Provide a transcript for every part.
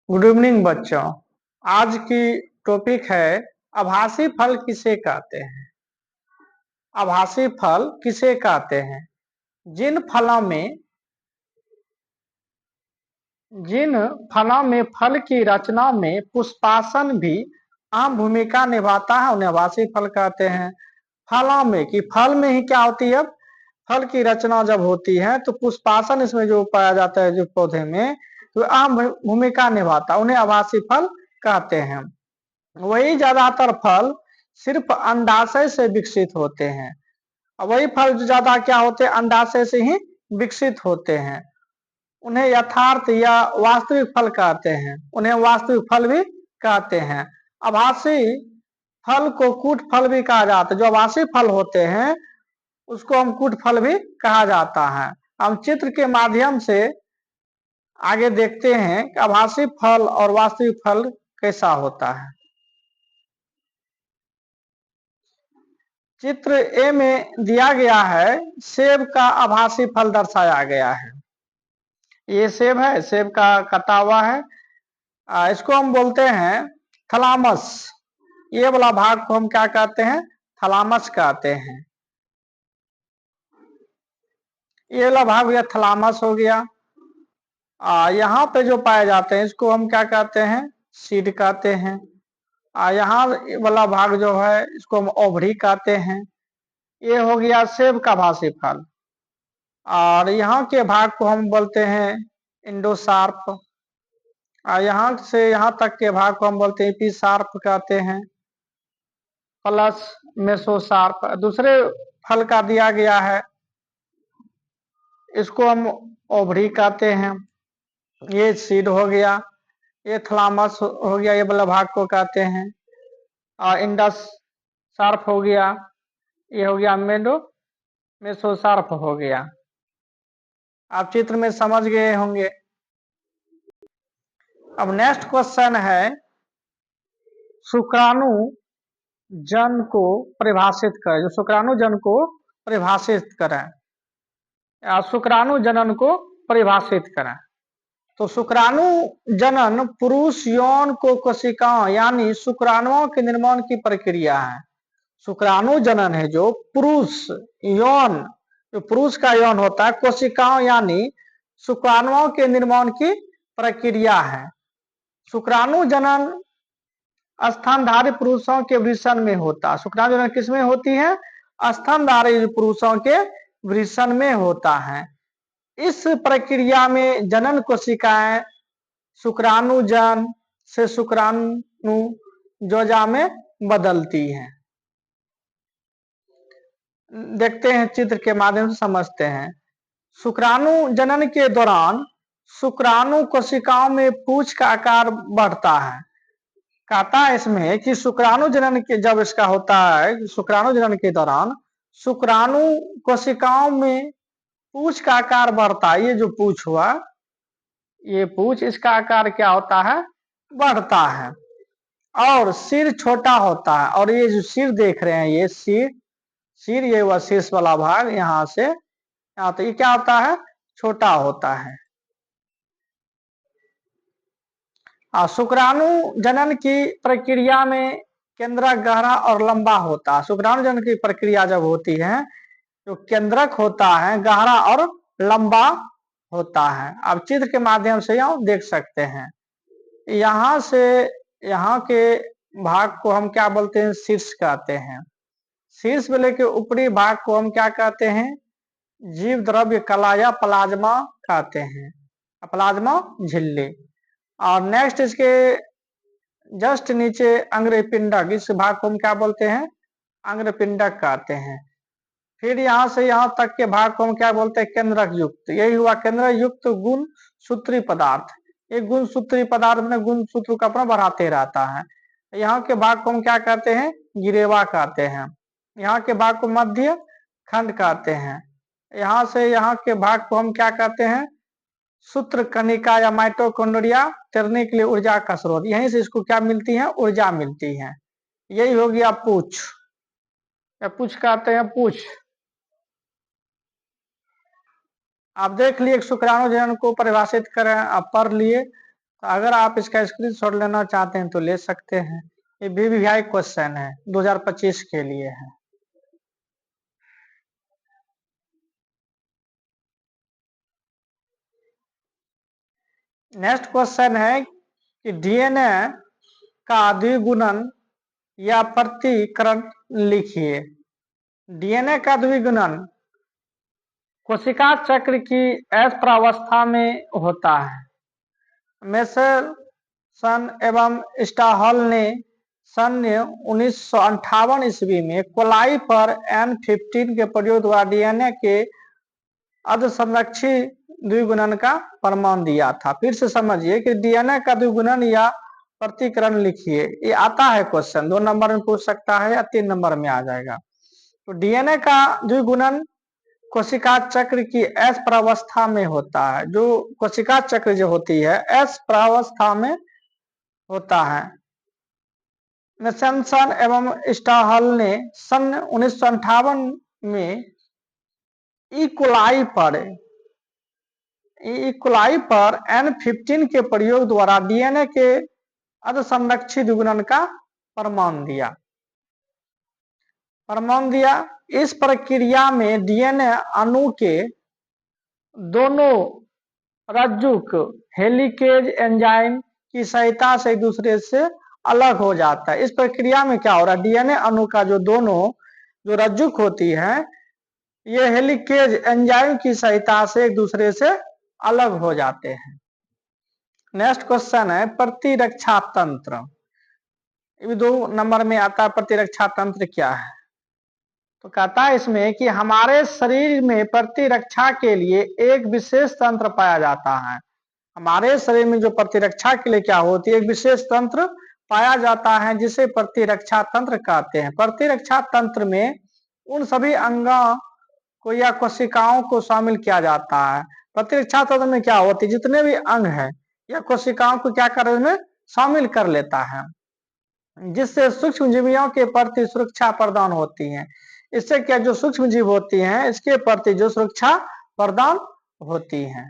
Good evening बच्चों। आज की टॉपिक है आभासी फल किसे कहते हैं। आभासी फल किसे कहते हैं? जिन फलों में फल की रचना में पुष्पासन भी अहम भूमिका निभाता है उन्हें आभासी फल कहते हैं। फलों में कि फल में ही क्या होती है, फल की रचना जब होती है तो पुष्पासन इसमें जो पाया जाता है जो पौधे में, तो अहम भूमिका निभाता है, उन्हें आभासी फल कहते हैं। वही ज्यादातर फल सिर्फ अंडाशय से विकसित होते हैं। वही फल जो ज्यादा क्या होते हैं, अंडाशय से ही विकसित होते हैं। उन्हें यथार्थ या वास्तविक फल कहते हैं, उन्हें वास्तविक फल भी कहते हैं। आभासी फल को कूट फल भी कहा जाता है। जो आभासी फल होते हैं उसको हम कूट फल भी कहा जाता है। हम चित्र के माध्यम से आगे देखते हैं कि आभासी फल और वास्तविक फल कैसा होता है। चित्र ए में दिया गया है, सेब का आभासी फल दर्शाया गया है। ये सेब है, सेब का कटा हुआ है। इसको हम बोलते हैं थलामस। ये वाला भाग को हम क्या कहते हैं, थलामस कहते हैं। ये वाला भाग भैया थलामस हो गया। यहाँ पे जो पाए जाते हैं इसको हम क्या कहते हैं, सीड कहते हैं। यहाँ वाला भाग जो है इसको हम ओवरी कहते हैं। ये हो गया सेब का आभासी फल। और यहाँ के भाग को हम बोलते हैं इंडोसार्प। यहाँ से यहाँ तक के भाग को हम बोलते हैं एपिसार्प कहते हैं, प्लस मेसोसार्प। दूसरे फल का दिया गया है, इसको हम ओवरी कहते हैं। ये सीड हो गया, ये थलामस हो गया, ये वाला भाग को कहते हैं। और इंडस सार्प हो गया, ये हो गया मेसोसार्प हो गया। आप चित्र में समझ गए होंगे। अब नेक्स्ट क्वेश्चन है, शुक्राणु जन को परिभाषित करें। जो शुक्राणु जन को परिभाषित करें, शुक्राणु जनन को परिभाषित करें। तो शुक्राणु जनन पुरुष यौन को कोशिकाओं यानी शुक्राणुओं के निर्माण की प्रक्रिया है। शुक्राणु जनन है जो पुरुष यौन, जो पुरुष का यौन होता है, कोशिकाओं यानी शुक्राणुओं के निर्माण की प्रक्रिया है। शुक्राणु जनन स्तनधारी पुरुषों के वृषण में होता है। शुक्राणु जनन किसमें होती है, स्तनधारी पुरुषों के वृषण में होता है। इस प्रक्रिया में जनन कोशिकाएं शुक्राणुजन से शुक्राणु जोजा में बदलती हैं। देखते हैं चित्र के माध्यम से समझते हैं। शुक्राणु जनन के दौरान शुक्राणु कोशिकाओं में पूंछ का आकार बढ़ता है। कहता है इसमें कि शुक्राणु जनन के जब इसका होता है, शुक्राणु जनन के दौरान शुक्राणु कोशिकाओं में पूंछ का आकार बढ़ता है। ये जो पूंछ हुआ, ये पूंछ, इसका आकार क्या होता है, बढ़ता है। और सिर छोटा होता है। और ये जो सिर देख रहे हैं, ये सिर ये हुआ शीर्ष वाला भाग, यहाँ से यहाँ तो ये क्या होता है, छोटा होता है। शुक्राणु जनन की प्रक्रिया में केंद्रक गहरा और लंबा होता है। शुक्राणु जनन की प्रक्रिया जब होती है तो केंद्रक होता है गहरा और लंबा होता है। अब चित्र के माध्यम से यहाँ देख सकते हैं। यहाँ से यहाँ के भाग को हम क्या बोलते हैं, शीर्ष कहते हैं। शीर्ष में लेके ऊपरी भाग को हम क्या कहते हैं, जीव द्रव्य कला या प्लाज्मा कहते हैं, प्लाज्मा झिल्ली। और नेक्स्ट इसके जस्ट नीचे अंग्रपिंडक, इस भाग को हम क्या बोलते हैं, अंग्रपिंडक कहते हैं। फिर यहाँ से यहाँ तक के भाग को हम क्या बोलते हैं, केंद्रक युक्त। यही हुआ केंद्रक युक्त गुण सूत्री पदार्थ। एक गुण सूत्री पदार्थ में गुण सूत्र को अपना बढ़ाते रहता है। यहाँ के भाग को हम क्या कहते हैं, गिरेवा कहते हैं। यहाँ के भाग को मध्य खंड कहते हैं। यहाँ से यहाँ के भाग को हम क्या कहते हैं, सूत्र कणिका या माइटोकॉन्ड्रिया तैरने के लिए ऊर्जा का स्रोत। यहीं से इसको क्या मिलती है, ऊर्जा मिलती है। यही हो गया पूछ, या पूछ कहते हैं, पूछ। आप देख लिए शुक्राणु जनन को परिभाषित करें, आप पढ़ लिए। तो अगर आप इसका स्क्रीनशॉट लेना चाहते हैं तो ले सकते हैं। ये वीवीआई क्वेश्चन है, 2025 के लिए है। नेक्स्ट क्वेश्चन है कि डीएनए का द्विगुणन या प्रतिकरण लिखिए। डीएनए का द्विगुणन कोशिका चक्र की एस प्रावस्था में होता है। मेसरसन एवं स्टाहल ने सन 1958 ईस्वी में कोलाई पर N15 के प्रयोग द्वारा डीएनए के अर्धसंरक्षी द्विगुणन का प्रमाण दिया था। फिर से समझिए कि डीएनए का द्विगुणन या प्रतिकरण लिखिए। ये आता है क्वेश्चन, 2 नंबर में पूछ सकता है या 3 नंबर में आ जाएगा। तो डीएनए का द्विगुणन कोशिका चक्र की एस प्रावस्था में होता है। जो कोशिका चक्र जो होती है एस प्रावस्था में होता है। मेसनसन एवं स्टाहल ने सन 1958 में इकोलाई पर N15 के प्रयोग द्वारा डीएनए के अर्धसंरक्षी द्विगुणन का प्रमाण दिया। इस प्रक्रिया में डीएनए अणु के दोनों रज्जुक हेलिकेज एंजाइम की सहायता से एक दूसरे से अलग हो जाता है। इस प्रक्रिया में क्या हो रहा है, डीएनए अणु का जो दोनों जो रज्जुक होती है ये हेलिकेज एंजाइम की सहायता से एक दूसरे से अलग हो जाते हैं। नेक्स्ट क्वेश्चन है प्रतिरक्षा तंत्र। ये भी 2 नंबर में आता है। प्रतिरक्षा तंत्र क्या है? तो कहता है इसमें कि हमारे शरीर में प्रतिरक्षा के लिए एक विशेष तंत्र पाया जाता है। हमारे शरीर में जो प्रतिरक्षा के लिए क्या होती है, एक विशेष तंत्र पाया जाता है जिसे प्रतिरक्षा तंत्र कहते हैं। प्रतिरक्षा तंत्र में उन सभी अंगों को या कोशिकाओं को शामिल किया जाता है। प्रतिरक्षा तंत्र में क्या होती है, जितने भी अंग है या कोशिकाओं को क्या कर में शामिल कर लेता है, जिससे सूक्ष्म जीवियों के प्रति सुरक्षा प्रदान होती है। इससे क्या जो सूक्ष्म जीव होती हैं इसके प्रति जो सुरक्षा प्रदान होती है।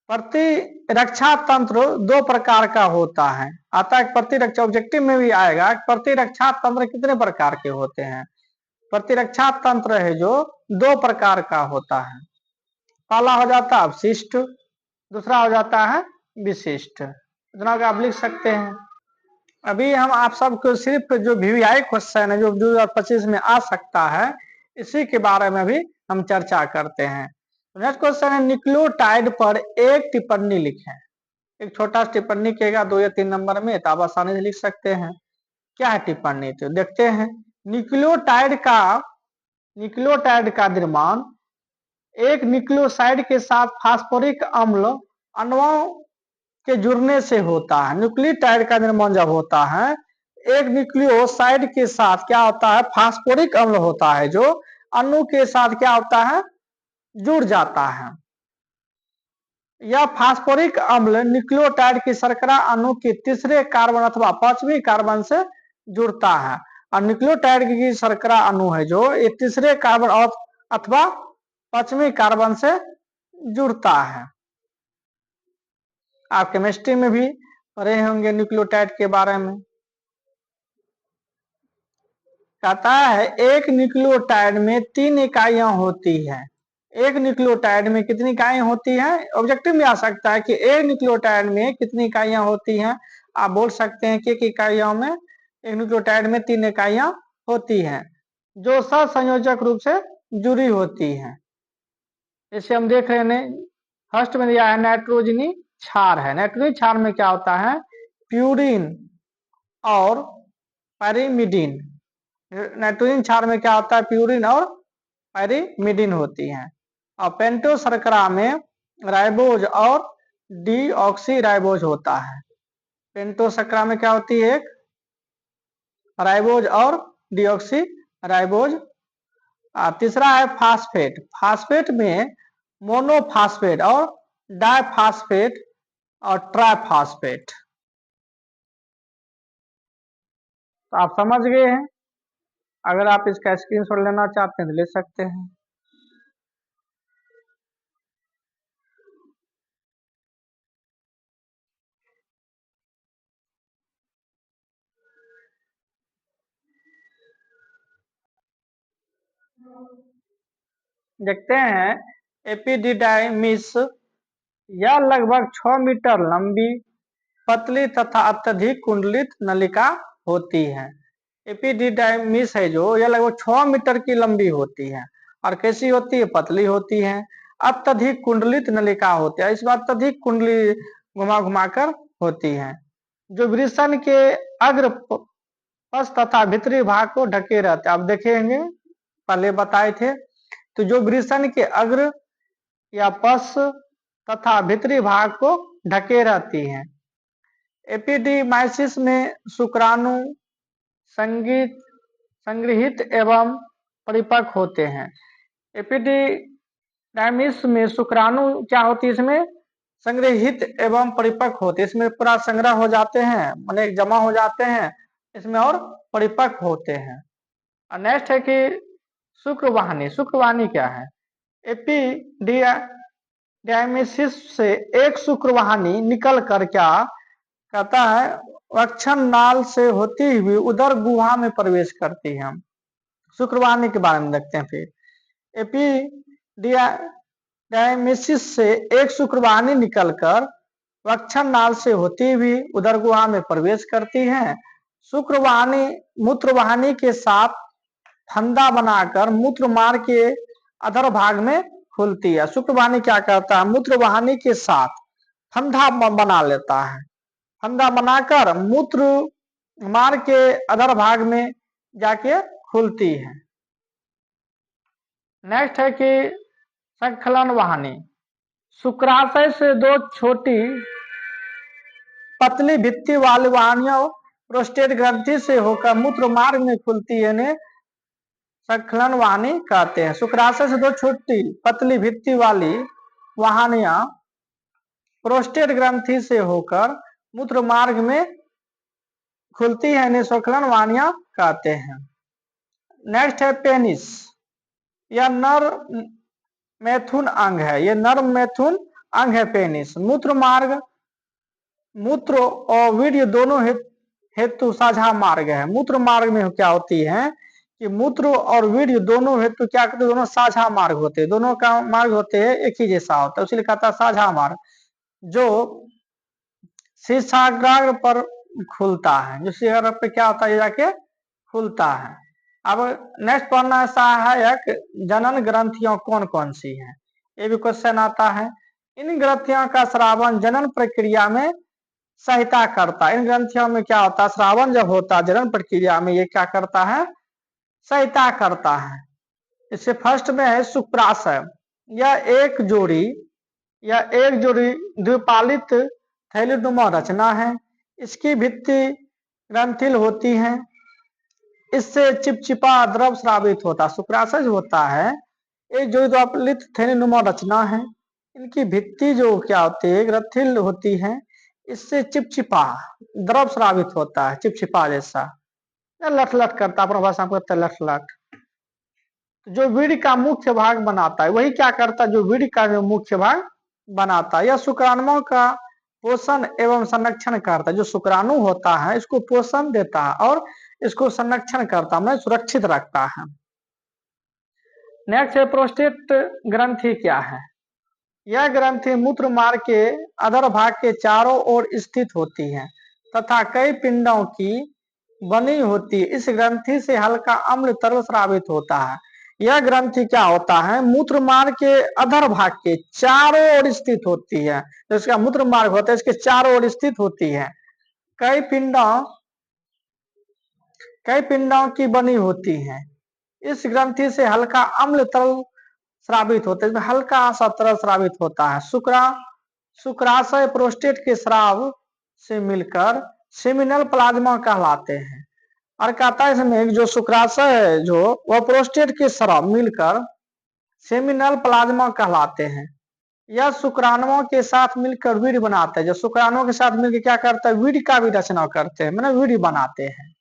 प्रतिरक्षा तंत्र 2 प्रकार का होता है। आता है प्रतिरक्षा, ऑब्जेक्टिव में भी आएगा। प्रतिरक्षा तंत्र कितने प्रकार के होते हैं? प्रतिरक्षा तंत्र है जो 2 प्रकार का होता है। पहला हो जाता है अवशिष्ट, दूसरा हो जाता है विशिष्ट। इतना आप लिख सकते हैं। अभी हम आप सबको सिर्फ जो वीवीआई क्वेश्चन है जो 2025 में आ सकता है इसी के बारे में भी हम चर्चा करते हैं। नेक्स्ट क्वेश्चन है न्यूक्लियोटाइड पर एक टिप्पणी लिखें। एक छोटा टिप्पणी किएगा 2 या 3 नंबर में, तो आप आसानी से लिख सकते हैं। क्या है टिप्पणी? तो देखते हैं। न्यूक्लियोटाइड का निर्माण एक न्यूक्लियोसाइड के साथ फास्फोरिक अम्ल अणुओं के जुड़ने से होता है। न्यूक्लियोटाइड का निर्माण जब होता है एक न्यूक्लियोसाइड के साथ क्या होता है, फास्फोरिक अम्ल होता है जो अणु के साथ क्या होता है, जुड़ जाता है। यह फास्फोरिक अम्ल न्यूक्लियोटाइड की शर्करा अणु के तीसरे कार्बन अथवा 5वीं कार्बन से जुड़ता है। और न्यूक्लियोटाइड की शर्करा अणु है जो ये तीसरे कार्बन अथवा 5वीं कार्बन से जुड़ता है। आप केमिस्ट्री में भी पढ़े होंगे न्यूक्लियोटाइड के बारे में। कहता है एक न्यूक्लियोटाइड में 3 इकाइयां होती है। एक न्यूक्लियोटाइड में कितनी इकाइयां होती हैं? ऑब्जेक्टिव में आ सकता है कि एक न्यूक्लियोटाइड में कितनी इकाइयां होती हैं। आप बोल सकते हैं कि एक इकाइयों में, एक न्यूक्लियोटाइड में 3 इकाइयां होती हैं जो सहसंयोजक रूप से जुड़ी होती हैं। जैसे हम देख रहे हैं फर्स्ट में दिया है नाइट्रोजनी क्षार है। नाइट्रोजनी क्षार में क्या होता है, प्यूरिन और पैरिमिडिन। नाइट्रोजन क्षार में क्या होता है, प्यूरिन और पैरिमिडिन होती हैं। और पेंटो शर्करा में राइबोज और डीऑक्सी राइबोज होता है। पेंटो शर्करा में क्या होती है, एक राइबोज और डीऑक्सी राइबोज। तीसरा है फास्फेट। फास्फेट में मोनोफास्फेट और डाइफास्फेट और ट्राइफास्फेट। तो आप समझ गए हैं। अगर आप इसका स्क्रीनशॉट लेना चाहते हैं तो ले सकते हैं। देखते हैं एपिडिडाइमिस, यह लगभग 6 मीटर लंबी, पतली तथा अत्यधिक कुंडलित नलिका होती है। एपिडिडाइमिस है जो, यह लगभग 6 मीटर की लंबी होती है और कैसी होती है? पतली होती है, अत्यधिक कुंडलित नलिका होती है। इसमें अत्यधिक कुंडली घुमा घुमा कर होती है, जो वृषण के अग्र पश तथा भीतरी भाग को ढके रहते हैं। आप देखेंगे, पहले बताए थे, तो जो वृषण के अग्र या पश तथा भीतरी भाग को ढके रहती हैं। एपिडिमाइसिस में शुक्राणु संग्रहित एवं परिपक्व होते हैं। एपिडिडाइमिस में शुक्राणु क्या होती है? इसमें संग्रहित एवं परिपक्व होते हैं, इसमें पूरा संग्रह हो जाते हैं, माने जमा हो जाते हैं इसमें और परिपक्व होते हैं। नेक्स्ट है कि शुक्रवाहिनी। शुक्रवाहिनी क्या है? एपिडिडाइमिस से एक शुक्रवाहिनी निकल कर क्या कहता है, वक्षण नाल से होती हुई उदर गुहा में प्रवेश करती है। शुक्रवाहिनी के बारे में देखते हैं। फिर एपिडिडाइमिस से एक शुक्रवाहिनी निकलकर वक्षण नाल से होती हुई उदर गुहा में प्रवेश करती है। शुक्रवाहिनी मूत्रवाहिनी के साथ फंदा बनाकर मूत्र मार्ग के अधर भाग में खुलती है। शुक्रवाहिनी क्या करता है? मूत्रवाहिनी के साथ फंदा बना लेता है, फंदा बनाकर मूत्र मार्ग के अधर भाग में जाके खुलती है। नेक्स्ट है कि संकलन वाहिनी। शुक्राशय से दो छोटी पतली भित्ति वाली वाहिनियां प्रोस्टेट ग्रंथि से होकर मूत्र मार्ग में खुलती है, संकलन वाहिनी कहते हैं। शुक्राशय से दो छोटी पतली भित्ति वाली वाहिनियां प्रोस्टेट ग्रंथि से होकर मूत्र मार्ग में खुलती है, इन्हें संकलन वाहिनियां कहते हैं। नेक्स्ट है पेनिस। यह नर मैथुन अंग है, यह नर मैथुन अंग है पेनिस। मूत्र और वीर्य दोनों हेतु साझा मार्ग है। मूत्र मार्ग में क्या होती है कि मूत्र और वीर्य दोनों हेतु क्या करते हैं? दोनों साझा मार्ग होते हैं, दोनों का मार्ग होते हैं एक ही जैसा होता है, इसलिए कहता है साझा मार्ग, जो शीर्षाग्र पर खुलता है, जो शीर्षाग्र पे क्या होता है? जाके खुलता है। अब नेक्स्ट पढ़ना है सहायक जनन ग्रंथियां कौन कौन सी हैं, ये भी क्वेश्चन आता है। इन ग्रंथियों का स्रावन जनन प्रक्रिया में सहायता करता है। इन ग्रंथियों में क्या होता है? स्रावन जब होता है जनन प्रक्रिया में, ये क्या करता है? सहायता करता है। इससे फर्स्ट में है शुक्राशय। यह एक जोड़ी द्विपालित थैलीनुमा रचना है। इसकी भित्ति ग्रंथिल होती है, इससे चिपचिपा द्रव स्रावित होता है। शुक्राशय जो होता है, एक जोड़ी द्विपालित थैलीनुमा रचना है, इनकी भित्ति जो क्या होती है? ग्रंथिल होती है, इससे चिपचिपा द्रव स्रावित होता है, चिपचिपा जैसा, लट लट करता, अपना भाषा में कहते हैं लट लट। जो वीर्य का मुख्य भाग बनाता है, वही क्या करता है? जो वीर्य का जो मुख्य भाग बनाता है। यह शुक्राणुओं का पोषण एवं संरक्षण करता है। जो शुक्राणु होता है इसको पोषण देता है और इसको संरक्षण करता है, सुरक्षित रखता है। नेक्स्ट है प्रोस्टेट ग्रंथि क्या है? यह ग्रंथि मूत्र मार्ग के अधर भाग के चारों ओर स्थित होती है तथा कई पिंडों की बनी होती है। इस ग्रंथि से हल्का अम्ल तरल स्रावित होता है। यह ग्रंथि क्या होता है? मूत्र मार्ग के अधर भाग के चारों ओर स्थित होती है। तो इसका मूत्र मार्ग होता है, इसके चारों ओर स्थित होती है, कई पिंडों की बनी होती है। इस ग्रंथि से हल्का अम्ल तरल स्रावित होता है, इसमें हल्का सा तरल स्रावित होता है। शुक्राशय प्रोस्टेट के स्राव से मिलकर सेमिनल प्लाज्मा कहलाते हैं। और कहता है इसमें जो शुक्राशय है जो, वह प्रोस्टेट के स्राव मिलकर सेमिनल प्लाज्मा कहलाते हैं। यह शुक्राणुओं के साथ मिलकर वीर्य बनाते हैं। जो शुक्राणुओं के साथ मिलकर क्या करता है? वीर्य का भी रचना करते हैं, मतलब वीर्य बनाते हैं।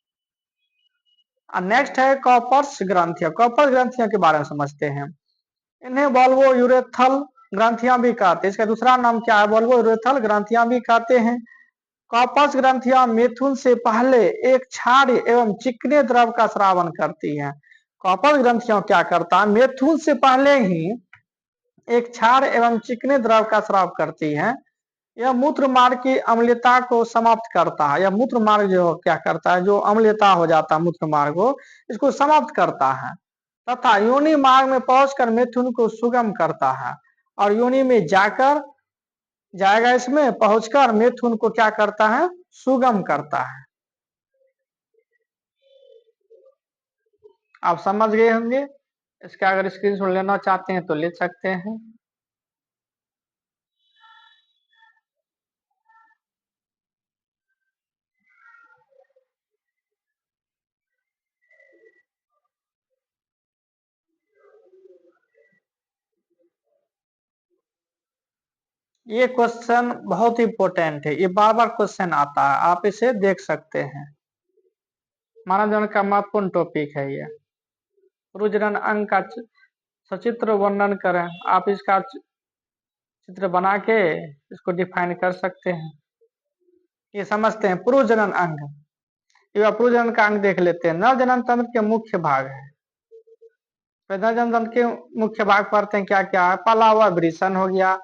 नेक्स्ट है कॉपर्स ग्रंथियां। कॉपर्स ग्रंथियां के बारे में समझते हैं। इन्हें वोल्वो यूरेथल ग्रंथियां भी कहते हैं। इसका दूसरा नाम क्या है? वोल्वो यूरेथल ग्रंथियां भी कहते हैं। कॉपर्स ग्रंथियां मैथुन से पहले एक क्षारीय एवं चिकने द्रव का स्रावन करती हैं। कॉपर ग्रंथियों क्या करता है, मेथुन से पहले ही एक क्षार एवं चिकने द्रव का स्राव करती है। यह मूत्र मार्ग की अम्लता को समाप्त करता है। यह मूत्र मार्ग जो क्या करता है, जो अम्लता हो जाता है मूत्र मार्ग को, इसको समाप्त करता है तथा योनि मार्ग में पहुंचकर मिथुन को सुगम करता है। और योनि में जाएगा, इसमें पहुंचकर मिथुन को क्या करता है, सुगम करता है। आप समझ गए होंगे। इसका अगर स्क्रीनशॉट लेना चाहते हैं तो ले सकते हैं। ये क्वेश्चन बहुत इंपॉर्टेंट है, ये बार बार क्वेश्चन आता है, आप इसे देख सकते हैं। मानव जीवन का महत्वपूर्ण टॉपिक है ये। प्रजनन अंग का सचित्र वर्णन करें। आप इसका चित्र बना के इसको डिफाइन कर सकते हैं। ये समझते हैं प्रजनन अंग। ये प्रजनन का अंग देख लेते हैं। नर जनन तंत्र के मुख्य भाग है। नर जनन तंत्र के मुख्य भाग पढ़ते हैं क्या क्या है। पहला हुआ वृषण हो गया,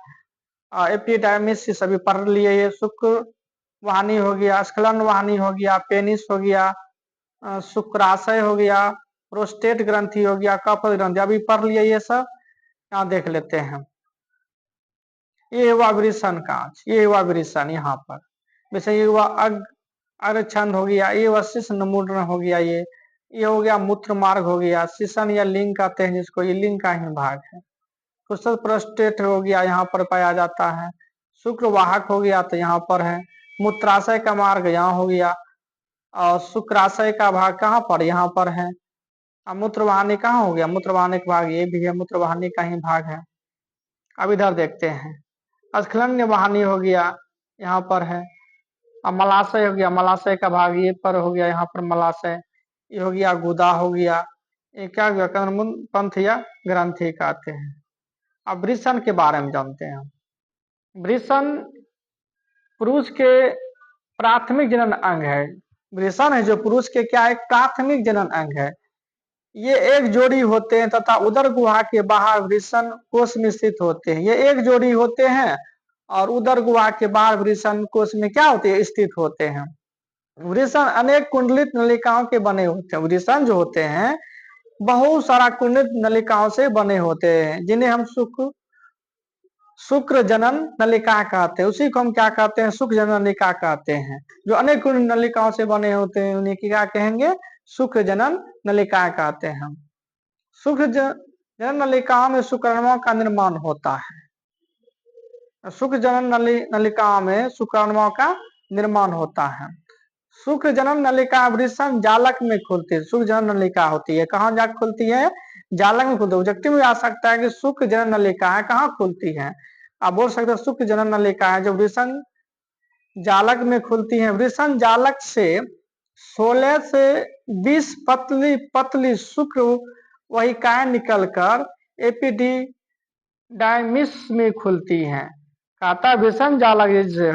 एपिडर्मिस से सभी पढ़ लिए। ये शुक्र वाहिनी हो गया, स्खलन वाहिनी हो गया, पेनिस हो गया, शुक्राशय हो गया, प्रोस्टेट ग्रंथि हो गया, कफल ग्रंथि अभी पढ़ लिए। ये सब यहाँ देख लेते हैं। ये हुआ वृषण कांच, ये हुआ वृषण यहाँ पर। वैसे ये हुआ अग्रछंद हो गया, ये हुआ शिश्न मुद्रण हो गया। ये हो गया मूत्र मार्ग हो गया। शिशन या लिंग कहते हैं जिसको, ये लिंग का ही भाग है। कुशल प्रोस्टेट हो गया, यहाँ पर पाया जाता है। शुक्र वाहक हो गया तो यहाँ पर है। मूत्राशय का मार्ग यहाँ हो गया, और शुक्राशय का भाग कहाँ पर, यहाँ पर है। अब मूत्रवाहिनी कहाँ हो गया, मूत्रवाहिनी का भाग ये भी है, मूत्रवाहिनी का ही भाग है। अब इधर देखते हैं। स्खलन वाहिनी हो गया, यहाँ पर है। अब मलाशय हो गया, मलाशय का भाग ये पर हो गया, यहाँ पर मलाशय। ये हो गया गुदा हो गया। ये क्या हो गया, कर्णमुंड पंथ या ग्रंथि कहते हैं। अब वृषण के बारे में जानते हैं। वृषण पुरुष के प्राथमिक जनन अंग है। वृषण है जो पुरुष के क्या एक प्राथमिक जनन अंग है। ये एक जोड़ी होते हैं तथा उदर गुहा के बाहर वृषण कोश में स्थित होते हैं। ये एक जोड़ी होते हैं और उदर गुहा के बाहर वृषण कोश में क्या होते हैं, स्थित होते हैं। वृषण अनेक कुंडलित नलिकाओं के बने होते हैं। वृषण जो होते हैं बहुत सारा कुंडलित नलिकाओं से बने होते हैं, जिन्हें हम शुक्र जनन नलिका कहते हैं। उसी को हम क्या कहते हैं, शुक्र जनन नलिका कहते हैं। जो अनेक नलिकाओं से बने होते हैं उन्हें क्या कहेंगे, शुक्र जनन नलिका कहते हैं हम। शुक्र जनन नलिकाओं में शुक्राणुओं का निर्माण होता है। शुक्र जनन नलिकाओं में शुक्राणुओं का निर्माण होता है। शुक्र जनन नलिका वृषण जालक में खुलती है। शुक्र जनन नलिका होती है, कहाँ जाकर खुलती है, जालक में खुलती है। ऑब्जेक्टिव में आ सकता है कि शुक्र जनन नलिका है कहाँ खुलती है। आप बोल सकते हो शुक्र जनन नलिका है जो वृषण जालक में खुलती है। वृषण जालक से 16 से 20 पतली पतली शुक्र वाहिकाएं निकलकर एपिडिडाइमिस में खुलती हैं। कहता वृषण जालक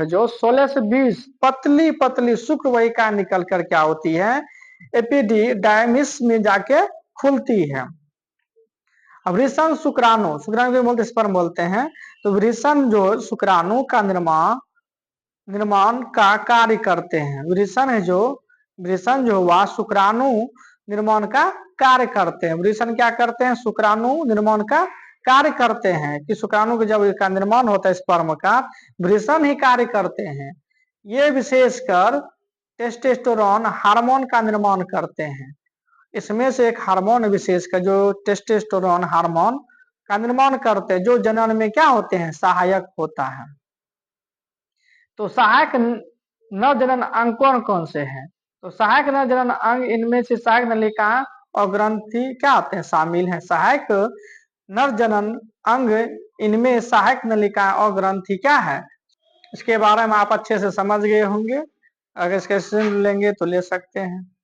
जो 16 से 20 पतली पतली शुक्र वाहिकाएं निकलकर क्या होती है, एपिडिडाइमिस में जाके खुलती है। वृषण शुक्राणु, शुक्राणु के बोलते स्पर्म बोलते हैं। तो वृषण जो शुक्राणु का निर्माण का कार्य करते हैं। वृषण जो हुआ शुक्राणु निर्माण का कार्य करते हैं। वृषण क्या करते हैं, शुक्राणु निर्माण का कार्य करते हैं। कि शुक्राणु के जब इसका निर्माण होता है स्पर्म का, वृषण ही कार्य करते हैं। ये विशेषकर टेस्टोस्टेरोन हार्मोन का निर्माण करते हैं। इसमें से एक हार्मोन विशेषकर जो टेस्टोस्टेरोन हार्मोन का निर्माण करते हैं, जो जनन में क्या होते हैं, सहायक होता है। तो सहायक नर जनन अंग कौन कौन से हैं, तो सहायक नर जनन अंग इनमें से सहायक नलिका और ग्रंथि क्या होते हैं, शामिल हैं। सहायक नर जनन अंग इनमें सहायक नलिका और ग्रंथि क्या है, इसके बारे में आप अच्छे से समझ गए होंगे। अगर इसके लेंगे तो ले सकते हैं।